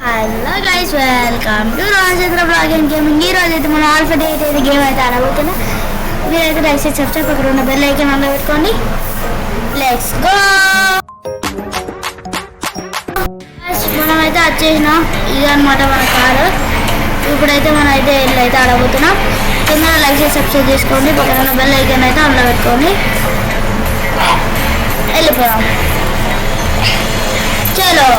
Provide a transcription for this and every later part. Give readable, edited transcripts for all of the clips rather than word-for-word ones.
Hello guys, welcome to Rajendra blog and gaming. ఈ రోజు అయితే మనం ఆల్ఫా డే అయితే గేమ్ అయితే ఆడబోతున్నా. మీరైతే లైక్ చేసి సబ్స్క్రైబ్ పక్కన ఉన్న బెల్ ఐకాన్ ఆన్లో పెట్టుకోండి. Let's go. మనం అయితే వచ్చేసినాం. ఇది అనమాట మన కారు. ఇప్పుడైతే మనం అయితే ఇల్లు అయితే ఆడబోతున్నాం. తొందరగా లైక్ చేసి సబ్స్క్రైబ్ చేసుకోండి. పక్కన ఉన్న బెల్ ఐకాన్ అయితే ఆన్లో పెట్టుకోండి. వెళ్ళిపోయాం. చలో.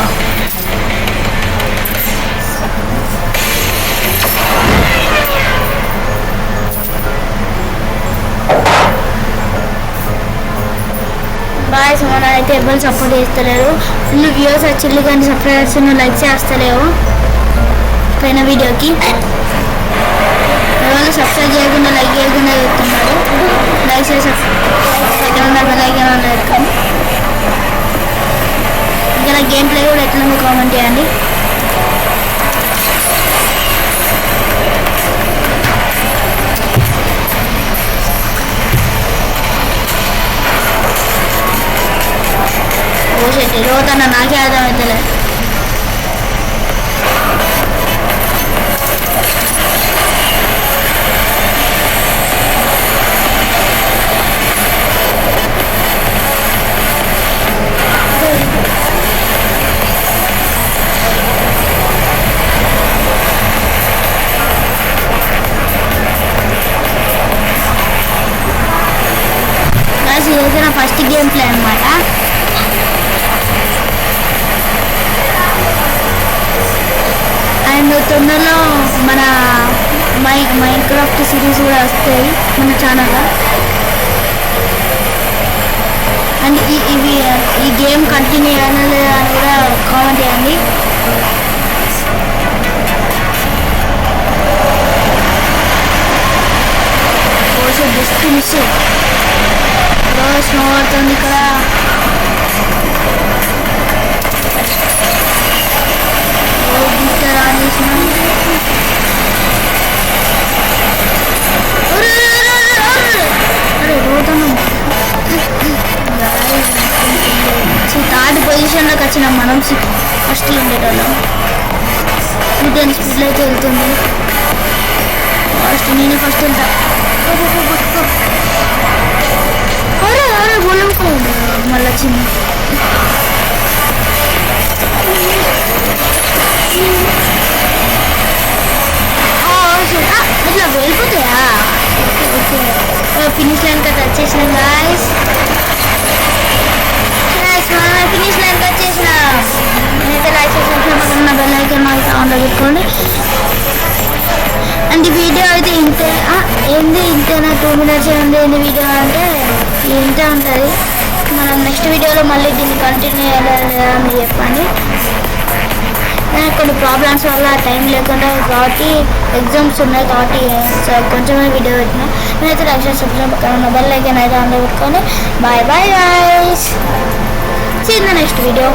బాయ్స్, మన అయితే ఎవరు సపోర్ట్ చేస్తలేరు. ఫుల్ వ్యూస్ వచ్చింది కానీ సబ్స్క్రైబర్స్ లైక్ చేస్తలేవు పైన వీడియోకి. ఎవరు సబ్స్క్రైబ్ చేయకుండా లైక్ చేయకుండా చెప్తున్నారు. లైక్ చేసి లైక్ కానీ ఇంకా గేమ్ ప్లే కూడా ఎట్లా కామెంట్ చేయండి. రోజన్న నాకే అర్థమవుతలే. ఇది నా ఫస్ట్ గేమ్ ప్లే అనమాట. అండ్ తొందరలో మన మైన్క్రాఫ్ట్ సిరీస్ కూడా వస్తాయి మన ఛానల్లో. అండ్ ఈ గేమ్ కంటిన్యూ చేయాలా లేదా అని కూడా కామెంట్ చేయండి. జస్ట్ మిస్ స్నో పడుతుంది ఇక్కడ. థర్డ్ పొజిషన్లోకి వచ్చినాం మనం. ఫస్ట్ ఉండేటోళ్ళం. 210 స్పీడ్లో అయితే వెళ్తుంది. ఫస్ట్ నేనే ఫస్ట్ వెళ్తా. మళ్ళీ వచ్చింది. ఇట్లా వెళ్ళిపోతాయా? ఓకే, ఫినిష్ లైన్ కట్ వచ్చేసినాం గాయస్. ఫినిష్ లైన్ కట్ వచ్చేసినాం. నేనైతే లైక్ చేసిన బెల్ ఐకాన్ అయితే ఆన్లో పెట్టుకోండి. అండ్ ఈ వీడియో అయితే ఇంతే. ఇంతేనా 2 minutes ఉంది ఏంది వీడియో అంటే ఇంతే ఉంటుంది. మనం నెక్స్ట్ వీడియోలో మళ్ళీ దీన్ని కంటిన్యూ చేయాలా మీరు చెప్పండి. కొన్ని ప్రాబ్లమ్స్ వల్ల టైం లేకుండా కాబట్టి ఎగ్జామ్స్ ఉన్నాయి కాబట్టి కొంచెమే వీడియో పెట్టినా. నేనైతే లైక్ చేసి సబ్స్క్రైబ్ బెల్ ఐకాన్ అయితే ఆన్లో పెట్టుకొని bye bye guys. See in the next video.